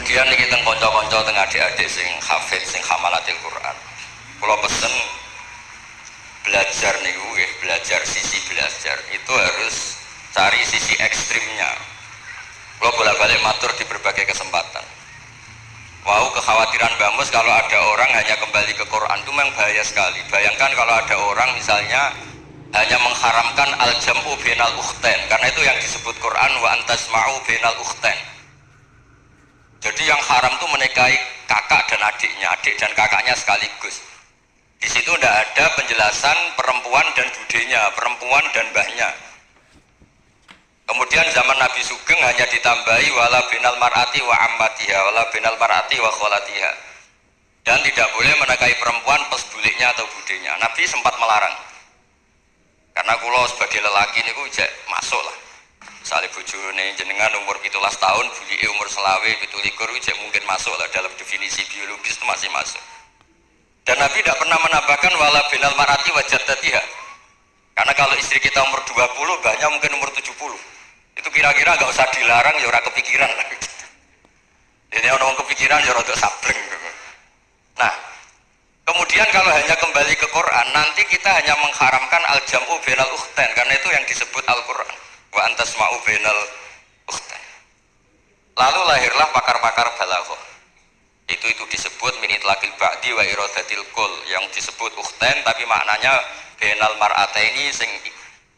Kemudian niki teng kanca-kanca teng adik-adik sing hafid sing hamalatil Quran. Kula pesen belajar niku nggih, belajar sisi belajar itu harus cari sisi ekstrimnya. Kula bolak-balik matur di berbagai kesempatan. Wow, kekhawatiran Mbak Mus kalau ada orang hanya kembali ke Quran itu memang bahaya sekali. Bayangkan kalau ada orang misalnya hanya mengharamkan al-jam'u bainal ukhtain, karena itu yang disebut Quran wa antasma'u bainal ukhtain. Jadi yang haram itu menikahi kakak dan adiknya, adik dan kakaknya sekaligus. Di situ tidak ada penjelasan perempuan dan budenya, perempuan dan mbahnya. Kemudian zaman Nabi Sugeng hanya ditambahi wala binal mar'ati wa ammatiha, wala binal mar'ati wa kholatiha. Dan tidak boleh menikahi perempuan plus buliknya atau budenya. Nabi sempat melarang. Karena kulo sebagai lelaki niku jek masuk lah. Misalnya bojone jenengan umur 17 tahun, bulike umur selawe 17 jek mungkin masuk lah dalam definisi biologis itu masih masuk. Dan Nabi tidak pernah menambahkan wala binal mar'ati wa jaddatiha. Karena kalau istri kita umur 20, banyak mungkin umur 70. Itu kira-kira nggak usah dilarang ya orang kepikiran lah. Jadi orang kepikiran ya orang sabreng. Nah, kemudian kalau hanya kembali ke Quran, nanti kita hanya mengharamkan al-jam'u bainal ukhtain, karena itu yang disebut Al-Quran. Wa antasma'u bainal ukhtain. Lalu lahirlah pakar-pakar balaghah. Itu disebut min itlaqil ba'di wa iradatil kul, yang disebut ukhtain tapi maknanya bainal mar'ataini sing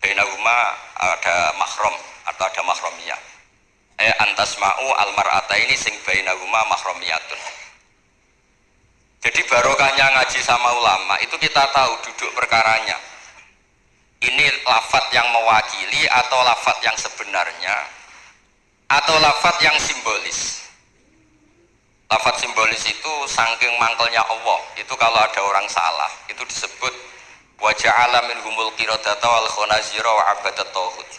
bainahuma ada mahram atau ada mahramiyah. Antasma'u al mar'ataini sing bainahuma mahramiyatun. Jadi barokahnya ngaji sama ulama itu kita tahu duduk perkaranya. Ini lafadz yang mewakili atau lafadz yang sebenarnya atau lafadz yang simbolis. Lafadz simbolis itu saking mangkelnya Allah. Itu kalau ada orang salah itu disebut wa ja'ala minhumul qiradata wal khonazira wa abadat tauhid.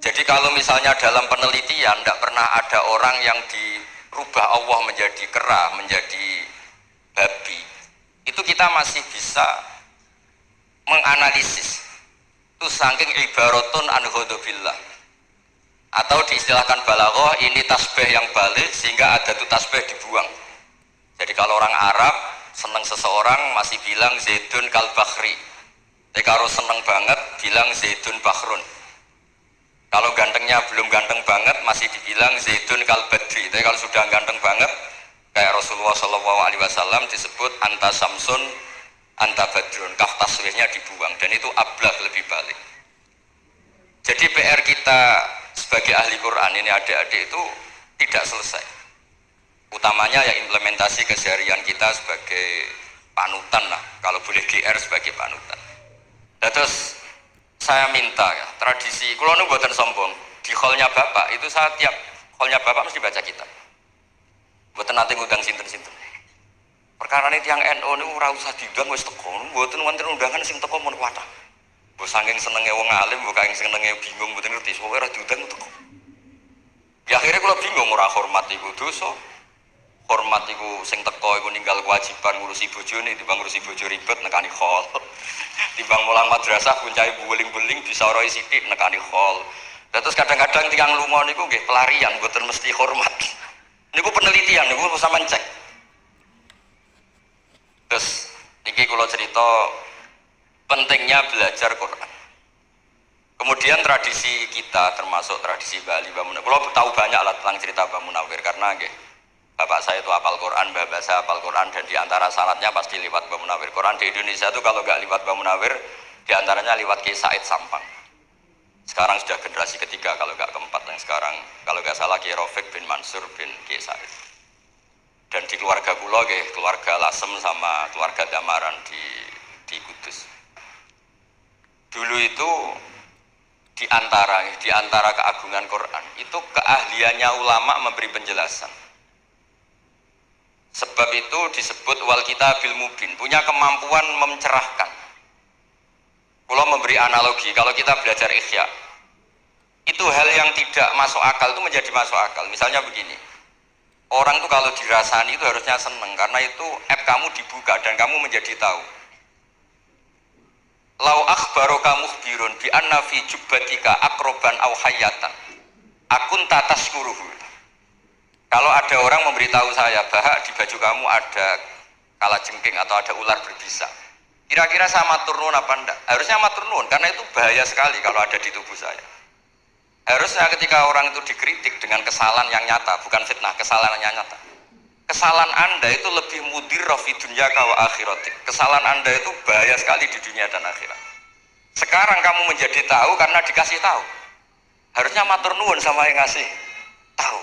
Jadi kalau misalnya dalam penelitian tidak pernah ada orang yang dirubah Allah menjadi kera, menjadi babi, itu kita masih bisa menganalisis itu saking ibaratun an ghadabillah, atau diistilahkan balaghah ini tasbih yang balik sehingga ada tuh tasbih dibuang. Jadi kalau orang Arab senang seseorang masih bilang Zaidun kal bakhri, tapi kalau senang banget bilang Zaidun bakhrun. Kalau gantengnya belum ganteng banget masih dibilang Zaidun kal badri, tapi kalau sudah ganteng banget kayak Rasulullah SAW disebut anta samsun anta badrun, kaf taswirnya dibuang, dan itu ablaq lebih balik. Jadi PR kita sebagai ahli Quran ini adik-adik itu tidak selesai, utamanya ya implementasi keseharian kita sebagai panutan lah, kalau boleh GR sebagai panutan. Dan terus saya minta ya, tradisi kulo nu buatan sombong, di hallnya bapak itu saya tiap hallnya bapak mesti baca kitab. Buatan nanti ngundang sinten-sinten. Perkara ini tiang NU ini ora usah diundang wis teko. Buatan wonten undangan sing teko mun kuwata. Mbok saking senenge wong alim, mbok saking senenge bingung mboten ngerti, pokoke ora diundang teko. Ya akhirnya kula bingung, ora hormat iku dosa. Hormat iku sing teko iku ninggal kewajiban ngurusi bojone, timbang ngurusi bojo ribet nekani hall. Timbang mulang madrasah puncai beling-beling disoroi sithik nekani hall. Terus kadang-kadang tiang lunga niku nggih pelarian, mboten mesti hormat. Niku penelitian, niku sampean cek. Terus niki kula cerita pentingnya belajar Quran. Kemudian tradisi kita termasuk tradisi Bali Mbah Munawir. Kula tahu banyak lah tentang cerita Mbah Munawir karena nggih bapak saya itu hafal Quran, mbah saya hafal Quran, dan diantara syaratnya pasti lewat Mbah Munawir. Quran di Indonesia itu kalau nggak lewat Mbah Munawir, diantaranya lewat Kiai Said Sampang. Sekarang sudah generasi ketiga kalau nggak keempat yang sekarang, kalau nggak salah Kiai Rafiq bin Mansur bin Kiai Said. Dan di keluarga kula nggih, keluarga Lasem sama keluarga Damaran di Kudus. Dulu itu di antara keagungan Quran itu keahliannya ulama memberi penjelasan. Sebab itu disebut wal kitabil mubin, punya kemampuan mencerahkan. Kalau memberi analogi, kalau kita belajar Ihya, itu hal yang tidak masuk akal itu menjadi masuk akal. Misalnya begini, orang tuh kalau dirasani itu harusnya seneng, karena itu app kamu dibuka dan kamu menjadi tahu. Lau akhbaroka mukhbirun bi anna fi jubbatika akroban aw hayatan akun tataskuruhu. Kalau ada orang memberitahu saya bahwa di baju kamu ada kalajengking atau ada ular berbisa, kira-kira saya matur nuwun apa enggak? Harusnya matur nuwun, karena itu bahaya sekali kalau ada di tubuh saya. Harusnya ketika orang itu dikritik dengan kesalahan yang nyata, bukan fitnah, kesalahan yang nyata. Kesalahan Anda itu lebih mudirrah fi dunyaka wa akhiratik. Kesalahan Anda itu bahaya sekali di dunia dan akhirat. Sekarang kamu menjadi tahu karena dikasih tahu. Harusnya matur nuwun sama yang ngasih tahu.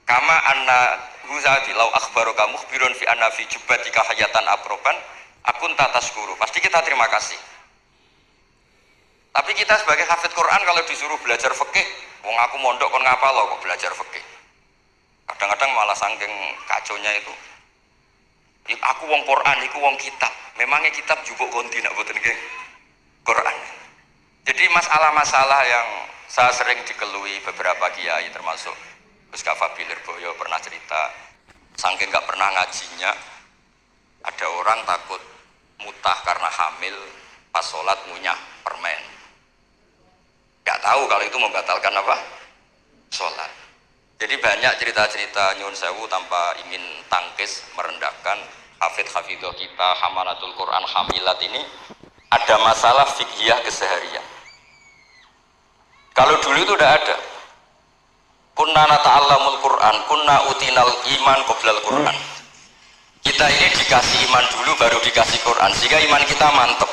Kama anna huzadi lau akhbaroka mukhbirun fi anna fi jubbatika hayatan aproban akun tataskuru. Pasti kita terima kasih. Tapi kita sebagai hafid Quran kalau disuruh belajar fikih, wong aku mondok kon ngapal lo kok belajar fikih. Kadang-kadang malah saking kaconya itu. Aku wong Quran, iku wong kitab. Memangnya kitab jupuk konti nak boten nggih. Quran. Jadi masalah-masalah yang saya sering dikelui beberapa kiai termasuk Gus Kafabi Lirboyo pernah cerita, saking nggak pernah ngajinya, ada orang takut mutah karena hamil pas sholat ngunyah permen. Nggak tahu kalau itu membatalkan apa? Sholat. Jadi banyak cerita-cerita nyun sewu tanpa ingin tangkis merendahkan hafidh-hafidhah kita, hamalatul Quran hamilat ini ada masalah fiqhiyah keseharian. Kalau dulu itu udah ada. Kunna nata'allamul Quran, kunna utinal iman qoblal Quran. Kita ini dikasih iman dulu baru dikasih Quran, sehingga iman kita mantep.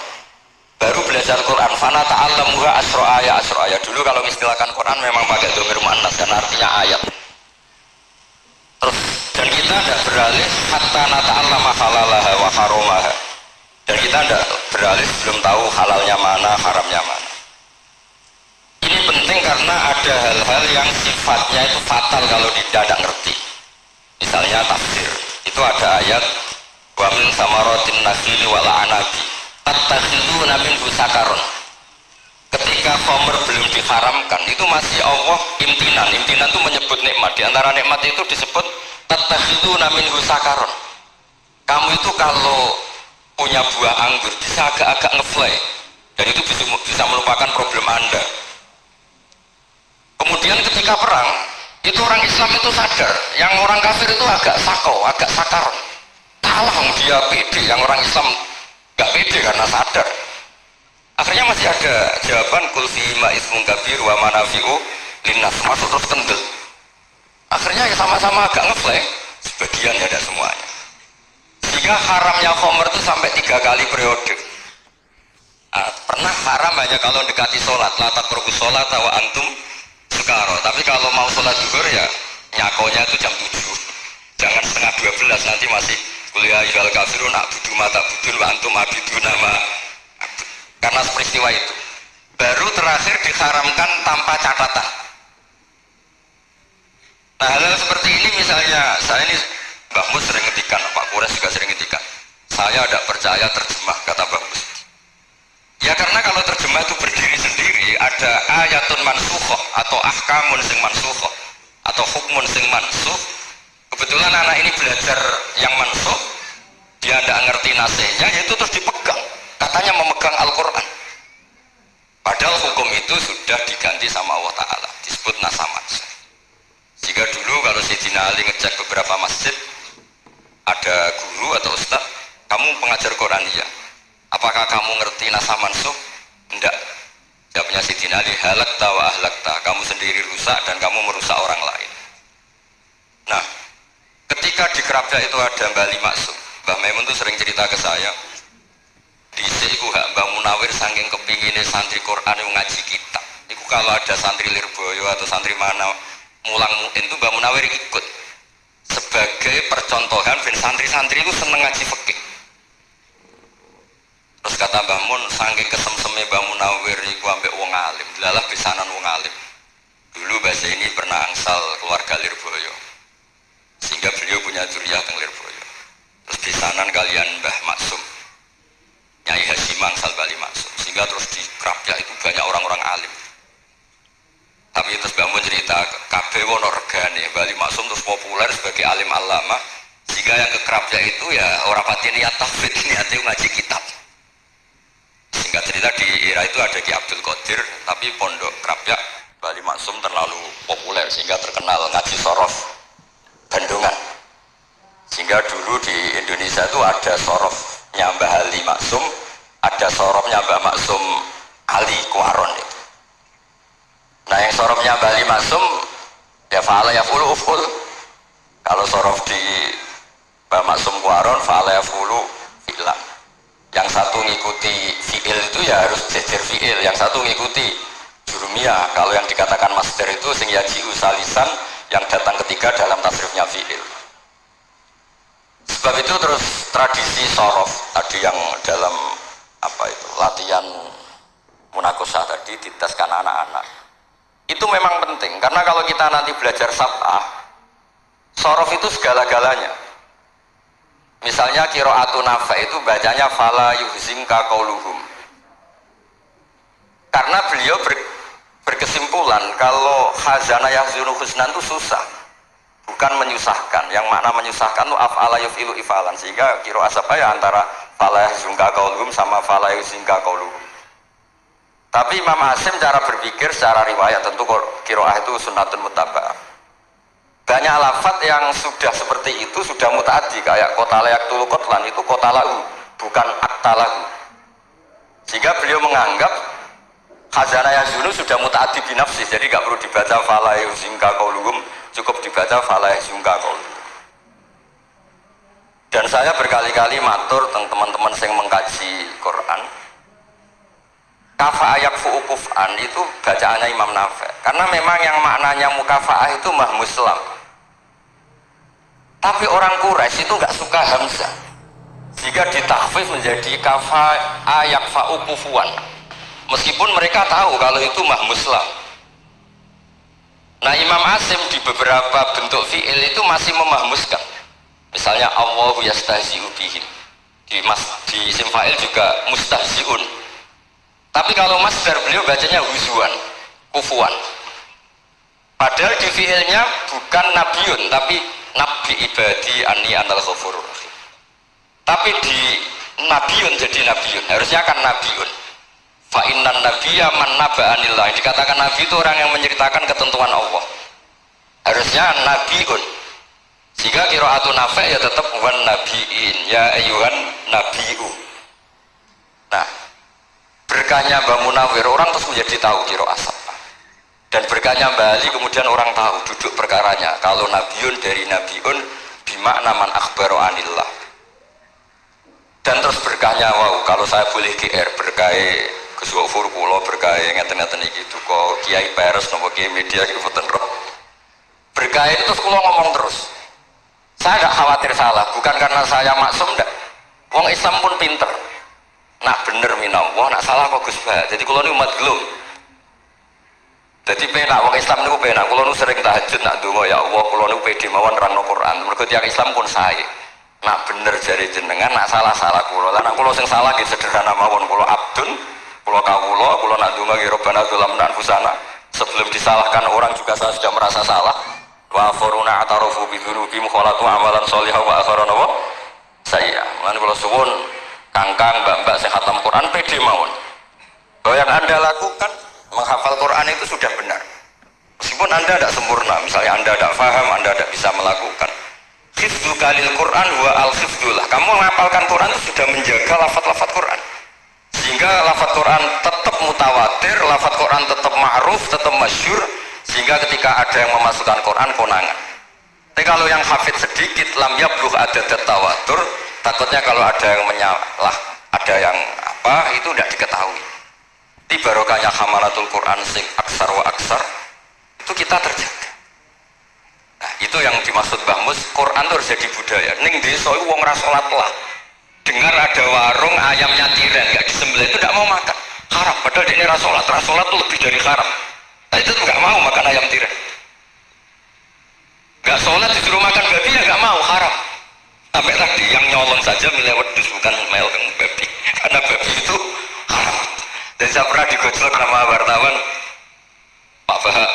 Baru belajar Quran, fana ta'allamuha asro'aya. Dulu kalau mengistilahkan Quran memang pakai dhamir muannas karena artinya ayat. Terus dan kita tidak beralih hatta nata'allama halalaha wa haromaha. Dan kita tidak beralih belum tahu halalnya mana, haramnya mana. Ini penting karena ada hal-hal yang sifatnya itu fatal kalau tidak ngerti. Misalnya tafsir, itu ada ayat wa min samaratin nakhili wal anabi tattakhiduna minhu sakaron. Ketika khamr belum diharamkan, itu masih Allah imtinan. Imtinan itu menyebut nikmat. Di antara nikmat itu disebut tattakhiduna minhu sakaron. Kamu itu kalau punya buah anggur bisa agak-agak ngefly, dan itu bisa melupakan problem Anda. Kemudian ketika perang, itu orang Islam itu sadar, yang orang kafir itu agak sakau, agak sakaron. Kalah dia pede, yang orang Islam gak pede karena sadar. Akhirnya masih ada jawaban kul fi ma ismun kabir wa manafi'u linnas, masuk terus kendel. Akhirnya ya sama-sama agak ngefly, sebagian ya ada semuanya. Sehingga haramnya khamr itu sampai 3 kali periode. Pernah haram hanya kalau mendekati sholat, la taqrabu sholat wa antum sukara. Tapi kalau mau sholat zuhur ya nyakonya itu jam 7, jangan setengah 12, nanti masih kuliah ilal kafirun a'budu ma ta'budun wa antum abiduna ma. Karena peristiwa itu baru terakhir diharamkan tanpa catatan. Nah, hal seperti ini misalnya, saya ini Mbah Mus sering ngetikan, Pak Kures juga sering ngetikan, saya tidak percaya terjemah, kata Mbah Mus. Ya karena kalau terjemah itu berdiri sendiri, ada ayatun mansukhoh atau ahkamun sing mansukhoh atau hukmun sing mansukh. Kebetulan anak ini belajar yang mansukh, dia tidak ngerti nasihnya, yaitu terus dipegang, katanya memegang Al-Quran. Padahal hukum itu sudah diganti sama Allah Ta'ala, disebut nasamat. Jika dulu kalau Sayyidina Ali ngecek beberapa masjid, ada guru atau ustaz, kamu pengajar Quran ya, apakah kamu ngerti nasah mansukh? Enggak. Jawabnya Sayyidina Ali, halakta wa ahlakta, kamu sendiri rusak dan kamu merusak orang lain. Nah, ketika di Kerapia itu ada Mbah Ali Maksum, Mbah Maimun itu sering cerita ke saya, dhisik iku hak Mbah Munawir saking kepinginnya santri Quran yang ngaji kitab. Iku kalau ada santri Lirboyo atau santri mana mulang muin itu Mbah Munawir ikut sebagai percontohan ben santri-santri itu seneng ngaji fikih. Terus kata Mbah Mun, saking kesemseme Mbah Munawir iku ambek wong alim, delalah besanan wong alim. Dulu bahasa ini pernah angsal keluarga Lirboyo, sehingga beliau punya zuriyah teng Lirboyo. Terus besanan kalian Mbah Maksum, Nyai Hasyim angsal Bali Maksum, sehingga terus di Krapya itu banyak orang-orang alim. Tapi terus Mbah Mun cerita, kabeh wono regane, Bali Maksum terus populer sebagai alim alama, sehingga yang ke Krapya itu ya orang pati niat tahfidz, niatnya ngaji kitab. Sehingga cerita di era itu ada Ki Abdul Qadir, tapi pondok Krapya Bali Maksum terlalu populer sehingga terkenal ngaji sorof dan Sehingga dulu di Indonesia itu ada sorofnya Mbah Ali Maksum, ada sorofnya Mbah Maksum Ali Kuaron itu. Nah yang sorofnya Mbah Ali Maksum ya fa'ala yaf'ulu uf'ul. Kalau sorof di Mbah Maksum Kuaron fa'ala yaf'ulu fi'lan. Yang satu ngikuti fi'il itu ya harus jejer fi'il, yang satu ngikuti jurumiyah. Kalau yang dikatakan masdar itu sing yaji'u salisan, yang datang ketiga dalam tasrifnya fi'il. Sebab itu terus tradisi sorof tadi yang dalam apa itu latihan munakosah tadi diteskan anak-anak itu memang penting, karena kalau kita nanti belajar sab'ah, sorof itu segala-galanya. Misalnya qiraatun Nafi' itu bacanya fala yuhzinka qauluhum, karena beliau berkesimpulan kalau khazanah yahzunu husnan itu susah, bukan menyusahkan. Yang makna menyusahkan itu af'ala yuf'ilu ifalan, sehingga qiraat apa ya antara fala yahzunka qauluhum sama fala yuhzinka qauluhum. Tapi Imam Hasim cara berpikir secara riwayat, tentu qiraah itu sunnatun mutaba'ah. Banyak lafaz yang sudah seperti itu sudah mutaaddi, kayak qatala yaqtulu qatlan itu qatalahu bukan aktalahu. Sehingga beliau menganggap khazanah yahzunu sudah mutaaddi binafsi, jadi gak perlu dibaca fala yuhzinka qauluhum, cukup dibaca fala yahzunka qauluhum. Dan saya berkali-kali matur tentang teman-teman yang mengkaji Quran, kafa ayak fu'ukuf'an itu bacaannya Imam Nafi', karena memang yang maknanya mukafa'ah itu mahmuslam. Tapi orang Quraisy itu nggak suka hamzah, sehingga ditakhfif menjadi kafa ayak fa'ukufuan, meskipun mereka tahu kalau itu mahmuslam. Nah Imam Asim di beberapa bentuk fi'il itu masih memahmuskan. Misalnya Allahu yastahzi'u bihim, di isim fa'il juga mustahzi'un. Tapi kalau masdar beliau bacanya huzuan, kufuan. Padahal di fi'ilnya bukan nabiun, tapi nabi ibadi anni anal ghafurur rahim. Tapi di nabiun jadi nabiun, harusnya kan nabiun. Fa innan nabiyya man naba'anillah. Dikatakan nabi itu orang yang menceritakan ketentuan Allah. Harusnya nabiun. Sehingga qiraatun Nafi' ya tetap wan nabiin, ya ayyuhan nabiu. Nah, berkahnya Mbah Munawir orang terus menjadi tahu qiraat sab'ah. Dan berkahnya Mbah Ali kemudian orang tahu duduk perkaranya. Kalau nabiun dari nabiun bimakna man akhbaro anillah. Dan terus berkahnya wow, kalau saya boleh GR berkah Gus Wafur kula berkah ngeten-ngeten iki kok Kiai Peres napa Kiai media iki boten roh. Berkah itu terus kula ngomong terus. Saya tidak khawatir salah, bukan karena saya maksum ndak. Wong Islam pun pinter. Nak bener minallah, nak salah kok Gus Bah. Jadi kula niku umat gelum. Jadi penak wong Islam niku penak. Kula niku sering tahajud nak donga ya Allah, kula niku pede mawon nerangno Quran. Mergo tiyang Islam pun sae. Nak bener jari jenengan, nak salah kula. Lah nak kula sing salah nggih sederhana mawon, kula abdun, kula kawula, kula nak donga nggih Rabbana dzalamna anfusana. Sebelum disalahkan orang juga saya sudah merasa salah. Wa faruna atarafu bi dzunubihim khalatu amalan shalihah wa akharana wa sayya. Lan kula suwun kangkang mbak-mbak sing khatam Quran pede mawon. Bahwa yang Anda lakukan menghafal Quran itu sudah benar. Meskipun Anda tidak sempurna, misalnya Anda tidak paham, Anda tidak bisa melakukan. Hifdzu kalil Quran wa al-hifdzulah. Kamu menghafalkan Quran itu sudah menjaga lafaz-lafaz Quran. Sehingga lafaz Quran tetap mutawatir, lafaz Quran tetap ma'ruf, tetap masyhur, sehingga ketika ada yang memasukkan Quran konangan. Tapi kalau yang hafid sedikit lam yablugh adadat tawatur, takutnya kalau ada yang menyalah, ada yang apa itu tidak diketahui. Di barokahnya hamalatul Quran sing aksar wa aksar itu kita terjaga. Nah, itu yang dimaksud Mbah Mus, Quran itu harus jadi budaya. Ning desa iku wong ra salat lah. Dengar ada warung ayamnya tiren enggak disembelih itu tidak mau makan. Haram, padahal dia ra salat itu lebih dari haram. Nah, itu enggak mau makan ayam tiren. Enggak salat disuruh makan babi ya enggak mau, haram. Sampai tadi yang nyolong saja milih wedhus bukan meleng babi. Karena babi itu haram. Dan saya pernah digojlok sama wartawan, Pak Bahak,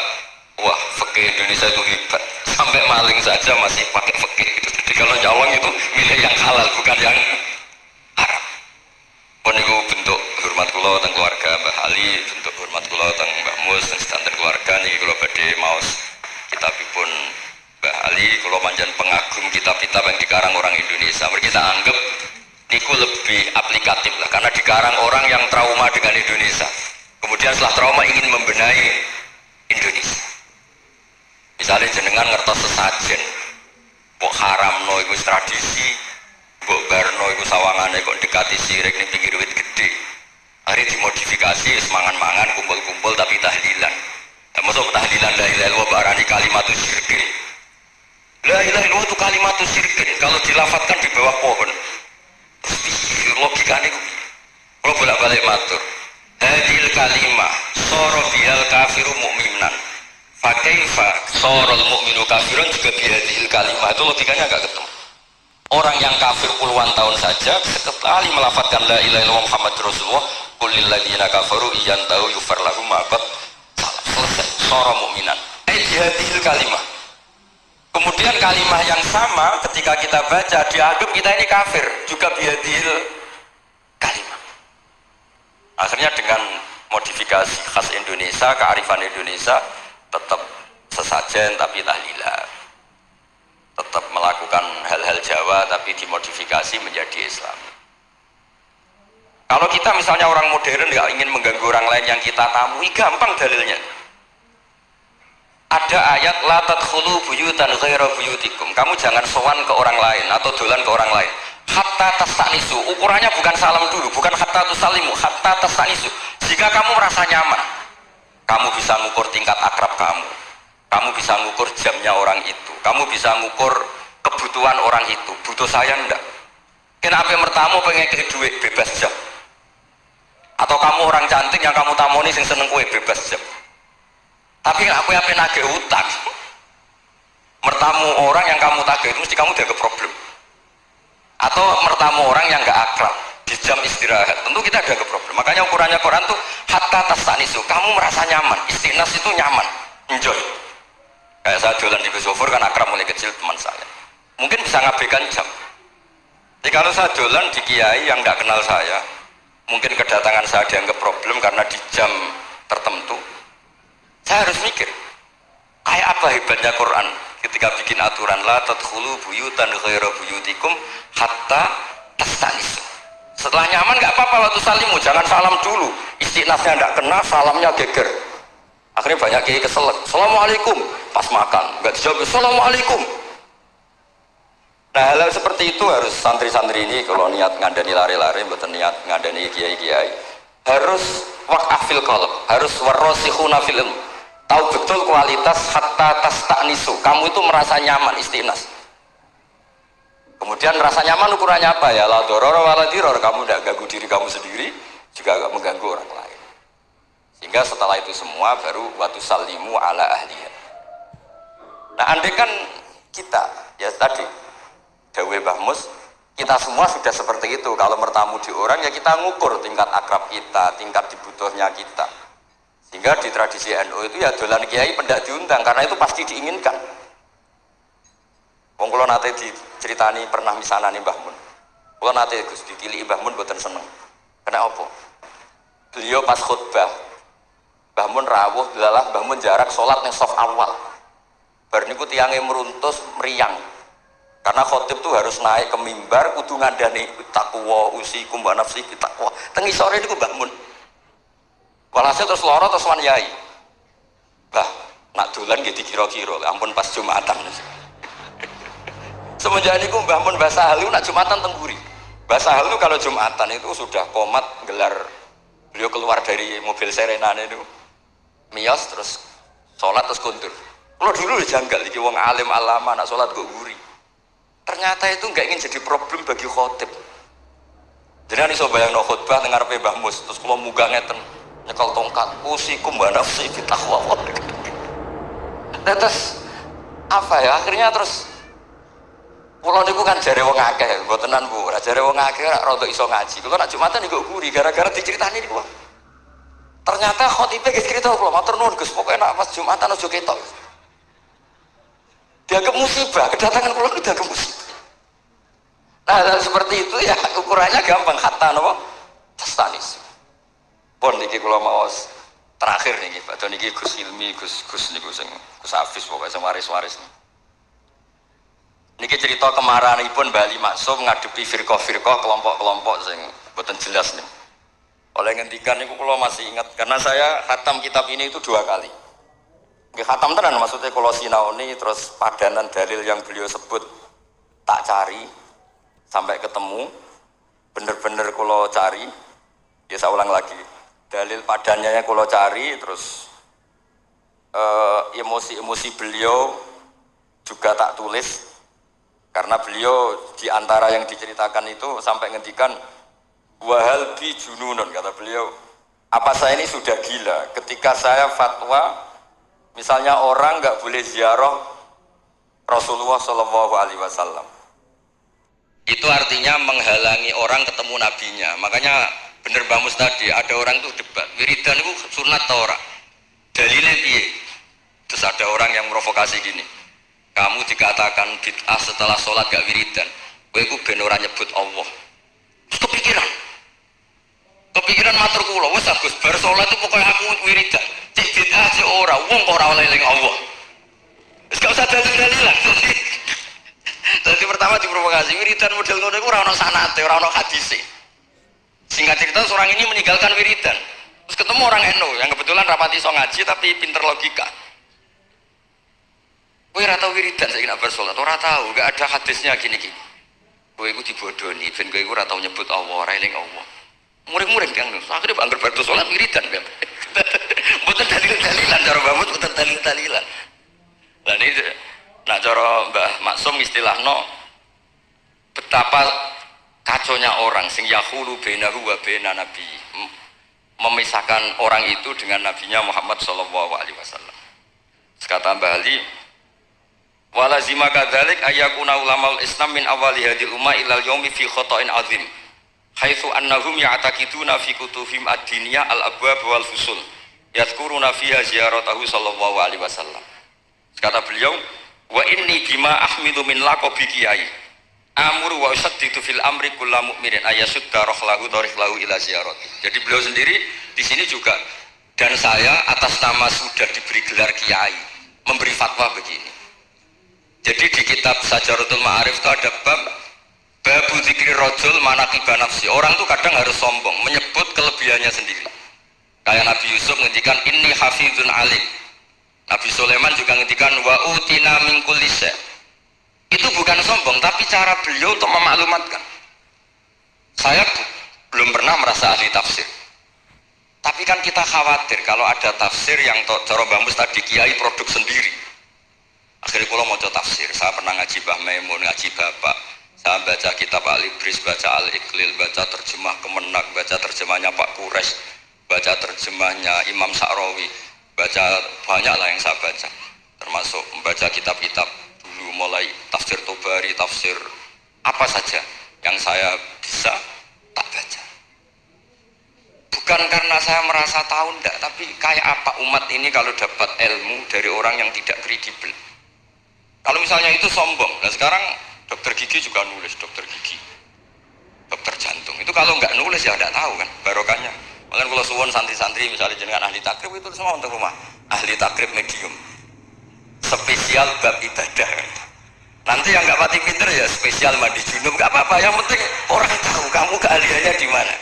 wah fikih Indonesia itu hebat, sampai maling saja masih pakai fikih gitu. Jadi kalau nyolong itu milih yang halal bukan yang haram. Pun itu bentuk hormat kula teng keluarga Mbah Ali, bentuk hormat kula teng Mbah Mus, teng sedanten keluarga niki kula badhe maos kitabipun Mbah Ali kula panjen pengagum kitab-kitab yang dikarang orang Indonesia. Mereka kita anggap niku lebih aplikatif lah karena dikarang orang yang trauma dengan Indonesia. Kemudian setelah trauma ingin membenahi Indonesia. Misalnya jenengan ngertos sesajen, mbok haramno iku tradisi, mbok barno iku sawangane kok dekati sirik ning pinggir wit gede. Hari dimodifikasi semangan-mangan kumpul-kumpul tapi tahlilan. Ya masuk tahlilan la ilaha illallah barani kalimatus syirkin. La ilaha illallah itu kalimatus syirkin kalau dilafatkan di bawah pohon. Terus logikane ku kalau bolak-balik matur. Hadil kalimah soro bihal kafiru mu'minan. Fa kaifa sorol mu'minu kafirun juga bihadil kalimah. Itu logikanya enggak ketemu. Orang yang kafir puluhan tahun saja sekali melafatkan la ilaha illallah Muhammadur Rasulullah qulil ladzina kafaru iyantahu yufar lahum ma qad selesai soro mu'minan. Bihadil kalimah. Kemudian kalimah yang sama ketika kita baca dianggap kita ini kafir juga bihadil kalimah. Akhirnya dengan modifikasi khas Indonesia, kearifan Indonesia tetap sesajen tapi tahlilan. Tetap melakukan hal-hal Jawa tapi dimodifikasi menjadi Islam. Kalau kita misalnya orang modern nggak ingin mengganggu orang lain yang kita tamui, gampang dalilnya. Ada ayat la tadkhulu buyutan ghaira buyutikum. Kamu jangan sowan ke orang lain atau dolan ke orang lain. Hatta tastanisu. Ukurannya bukan salam dulu, bukan hatta tusalimu, hatta tastanisu. Jika kamu merasa nyaman, kamu bisa ngukur tingkat akrab kamu. Kamu bisa ngukur jamnya orang itu. Kamu bisa ngukur kebutuhan orang itu. Butuh saya enggak? Kenapa mertamu pengen ke duit bebas jam? Atau kamu orang cantik yang kamu tamoni sing seneng kue bebas jam? Tapi aku yang nagih utang. Mertamu orang yang kamu tagih itu mesti kamu dianggap problem. Atau mertamu orang yang enggak akrab di jam istirahat, tentu kita dianggap problem. Makanya ukurannya Quran tuh hatta tastanisu. Kamu merasa nyaman, istinas itu nyaman, enjoy. Kayak saya jualan di Besofur kan akrab mulai kecil teman saya. Mungkin bisa ngabaikan jam. Jadi kalau saya jualan di kiai yang nggak kenal saya, mungkin kedatangan saya dianggap problem karena di jam tertentu. Saya harus mikir, kayak apa hebatnya Quran ketika bikin aturan la tadkhulu buyutan ghaira buyutikum hatta tastanisu. Setelah nyaman nggak apa-apa waktu salimu, jangan salam dulu. Istinasnya nggak kena, salamnya geger. Akhirnya banyak kiai keselak. Assalamualaikum pas makan, nggak dijawab. Assalamualaikum. Nah hal seperti itu harus santri-santri ini kalau niat ngandani lari-lari, bukan niat ngandani kiai-kiai, harus waqafil qalb, harus warasikhuna fil ilm. Tahu betul kualitas hatta tastanisu. Kamu itu merasa nyaman istinas. Kemudian rasa nyaman ukurannya apa ya? La doror wala diror. Kamu tidak ganggu diri kamu sendiri, juga gak mengganggu orang lain. Sehingga setelah itu semua baru watu salimu ala ahliya. Nah andai kan kita ya tadi dawe Mbah Mus, kita semua sudah seperti itu. Kalau bertamu di orang ya kita ngukur tingkat akrab kita, tingkat dibutuhnya kita. Sehingga di tradisi NU itu ya dolan kiai pendak diundang karena itu pasti diinginkan. Wong kula nate diceritani pernah misanani Mbah Mun. Kula nate Gus ditiliki Mbah Mun mboten seneng. Kena apa? Beliau pas khutbah Mbah Mun rawuh delalah Mbah Mun jarak salat ning saf awal. Bar niku tiyange meruntus meriang. Karena khotib tuh harus naik ke mimbar kudu ngandani takwa usikum wa nafsi takwa. Teng isore niku Mbah Mun. Walhasil terus loro terus wan yai. Bah, nak dolan nggih dikira-kira, ampun pas Jumatan. Semenjak niku Mbah Mun Basahal niku nak Jumatan teng Guri. Basahal itu kalau Jumatan itu sudah komat gelar. Beliau keluar dari mobil serenane itu. Miyos terus sholat terus kuntur. Kalau dulu janggal iki wong alim alama nak sholat kok Guri. Ternyata itu enggak ingin jadi problem bagi khotib. Jenengan iso bayangno khutbah teng ngarepe Mbah Mus terus kula munggah ngeten. Nyekel tongkat usikum wa nafsi fi taqwa. Terus apa ya akhirnya terus kula niku kan jare wong akeh mbotenan Bu ora jare wong akeh ora rada iso ngaji kula nak Jumatan niku Guri gara-gara diceritani niku ternyata khotibe ge cerita kula matur nuwun Gus pokoke nak pas Jumatan aja ketok dianggap musibah kedatangan kula itu dianggap musibah. Nah seperti itu ya ukurannya gampang hatta napa tastanis. Pun niki kula maos terakhir niki Pak niki Gus Ilmi Gus niku sing Gus Hafiz pokoke sing waris-waris. cerita kemarahanipun Bali Maksum ngadepi firqah-firqah kelompok-kelompok sing boten jelas nih. Oleh ngendikan niku kula masih ingat karena saya khatam kitab ini itu 2 kali. Nggih khatam tenan maksudnya kula sinaoni terus padanan dalil yang beliau sebut tak cari sampai ketemu bener-bener kula cari. Ya saya ulang lagi. Dalil padannya yang kula cari terus emosi-emosi beliau juga tak tulis karena beliau diantara yang diceritakan itu sampai ngendikan wahal bi jununun, kata beliau, apa saya ini sudah gila ketika saya fatwa misalnya orang nggak boleh ziarah Rasulullah Shallallahu Alaihi Wasallam, itu artinya menghalangi orang ketemu nabinya. Makanya bener Mbah Mus tadi, ada orang tuh debat wiridan itu sunat atau ora, dalilnya piye. Terus ada orang yang provokasi gini, kamu dikatakan bid'ah setelah sholat gak wiridan, kowe iku ben ora nyebut Allah. Terus kepikiran matur kula, wis Gus bar sholat itu pokoknya aku wiridan, cek bid'ah cek ora, wong kok ora oleh eling Allah. Wis gak usah dalil-dalilan. Jadi pertama diprovokasi, wiridan model ngono iku ora ono sanate, ora ono hadise. Singkat cerita seorang ini meninggalkan wiridan. Terus ketemu orang NU yang kebetulan rapati iso ngaji tapi pinter logika. Kowe ora tau wiridan saiki nek bar salat, ora tau, gak ada hadisnya gini-gini. Kowe iku dibodoni ben kowe iku ora tau nyebut Allah, ora eling Allah. Muring-muring kan, akhirnya bangger bar salat wiridan. Mboten dalil-dalilan cara Mbah Mut, mboten dalil-dalilan. Lah niki nak cara Mbah Maksum istilahno betapa kaconya orang sing yahulu bainahu wa baina nabi, memisahkan orang itu dengan nabinya Muhammad sallallahu alaihi wasallam. Kata Mbah Ali, walazima kadzalik ayyakuna ulamaul Islam min awali hadil ummah ilal yaumi fi khata'in azim haitsu annahum ya'taqiduna fi kutubihim ad-diniyah al-abwab wal fusul yadhkuruna fiha ziyaratahu sallallahu alaihi wasallam. Kata beliau, wa inni bima ahmidu min laqabi kiai amru wa usaddidu fil amri kullu mu'minin ayasudda rohlahu tariklahu ila ziyarati. Jadi beliau sendiri di sini juga, dan saya atas nama sudah diberi gelar kiai memberi fatwa begini. Jadi di kitab Sajaratul Ma'arif itu ada babu zikri rajul manaqiba nafsi. Orang tuh kadang harus sombong menyebut kelebihannya sendiri. Kayak Nabi Yusuf ngendikan inni hafizun alim. Nabi Sulaiman juga ngendikan wa utina min kulli syai'. Itu bukan sombong, tapi cara beliau untuk memaklumatkan. Saya belum pernah merasa ahli tafsir. Tapi kan kita khawatir kalau ada tafsir yang cara Mbah Mus tadi kiai produk sendiri. Akhirnya kalau mau tafsir, saya pernah ngaji Mbah Maimun, ngaji Bapak, saya baca kitab Al-Ibris, baca Al-Iqlil, baca terjemah Kemenak, baca terjemahnya Pak Kures, baca terjemahnya Imam Sa'rawi, baca banyak lah yang saya baca, termasuk membaca kitab-kitab dulu mulai tafsir Tobari, tafsir apa saja yang saya bisa tak baca. Bukan karena saya merasa tahu enggak, tapi kayak apa umat ini kalau dapat ilmu dari orang yang tidak kredibel. Kalau misalnya itu sombong, dan sekarang dokter gigi juga nulis, dokter gigi, dokter jantung, itu kalau nggak nulis ya nggak tahu kan barokahnya. Makanya kalau suwon santri-santri misalnya jenengan ahli takrib itu semua untuk rumah, ahli takrib medium, spesial bab ibadah. Nanti yang nggak pati pinter ya spesial mandi junub, nggak apa-apa, yang penting orang tahu kamu keahliannya di mana.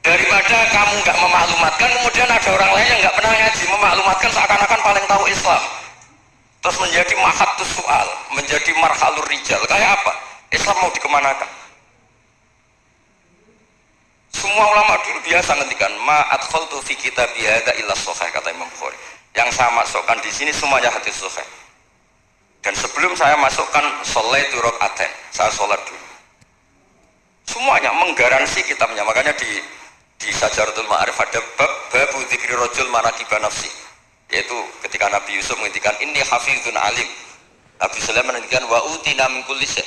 Daripada kamu nggak memaklumatkan, kemudian ada orang lain yang nggak pernah ngaji memaklumatkan seakan-akan paling tahu Islam. Terus menjadi mahatus soal, menjadi marhalur rijal. Kayak apa? Islam mau dikemanakan? Semua ulama dulu biasa ngendikan ma adkhaltu fi kitabi hadza illa sahih, kata Imam Bukhari. Yang saya masukkan di sini semuanya hadis sahih. Dan sebelum saya masukkan sholaitu rakaatain, saya sholat dulu. Semuanya menggaransi kitabnya. Makanya di Sajaratul Ma'arif ada babu dzikri rajul manaqiba nafsi. Yaitu ketika Nabi Yusuf menghentikan inni hafizun alim, Nabi Sulaiman menghentikan wa utina min kulli syai'.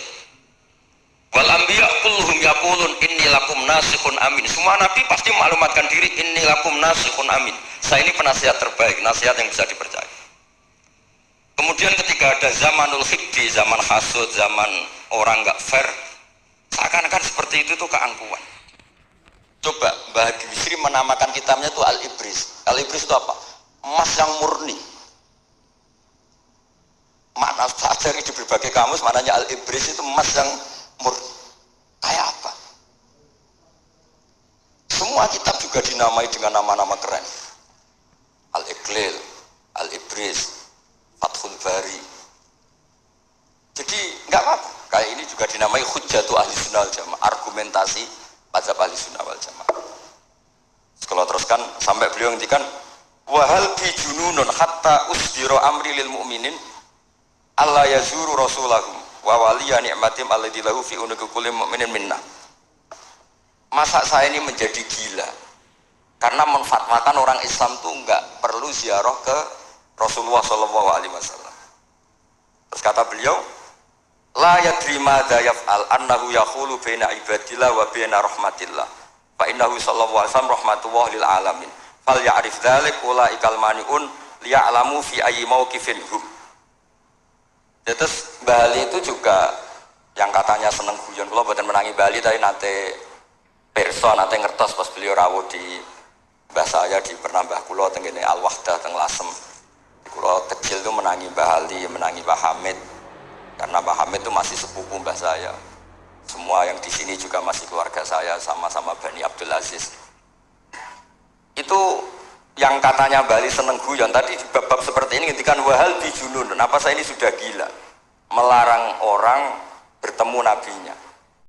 Wal anbiya kulluhum yaqulun inni lakum nasikhun amin. Semua nabi pasti maklumatkan diri inni lakum nasikhun amin. Saya ini penasihat terbaik, nasihat yang bisa dipercaya. Kemudian ketika ada zamanul khibdi, zaman hasud, zaman orang nggak fair, seakan-akan seperti itu tuh keangkuhan. Coba Mbah Bisri menamakan kitabnya tuh Al-Ibris. Al-Ibris itu apa? Emas yang murni. Mana saja di berbagai kamus mananya al-ibris itu emas yang murni. Kayak apa? Semua kitab juga dinamai dengan nama-nama keren. Al-Iqlil, Al-Ibris, Fathul Bari. Jadi enggak apa-apa. Kayak ini juga dinamai Hujjatu Ahli Sunnah wal Jamaah, argumentasi mazhab Ahli Sunnah wal Jamaah. Kalau teruskan sampai beliau ngendikan wahal bi jununun hatta usdira amri lil mu'minin alla yazuru rasulahum wa waliya ni'matim alladzi lahu fi unuqi kulli mu'minin minna. Masa saya ini menjadi gila karena menfatwakan orang Islam itu enggak perlu ziarah ke Rasulullah sallallahu alaihi wasallam. Terus kata beliau, la yadri ma yaf'al annahu yaqulu baina ibadillah wa baina rahmatillah. Fa innahu sallallahu alaihi wasallam rahmatullah lil alamin. Fal ya'rif dzalik ulaikal mani'un liya'lamu fi ayyi mauqifin hum. Terus Bali itu juga yang katanya seneng guyon, kalau buatan menangi Bali tapi nate perso nate ngertos pas beliau rawuh di mbah saya di Pernambah kula teng kene Al-Wahdah teng Lasem. Kula kecil tuh menangi Mbah Ali, menangi Mbah Hamid. Karena Mbah Hamid itu masih sepupu mbah saya. Semua yang di sini juga masih keluarga saya, sama-sama Bani Abdul Aziz. Itu yang katanya Bali seneng guyon tadi di bab-bab seperti ini ngendikan wahal bijunun. Kenapa saya ini sudah gila melarang orang bertemu nabinya?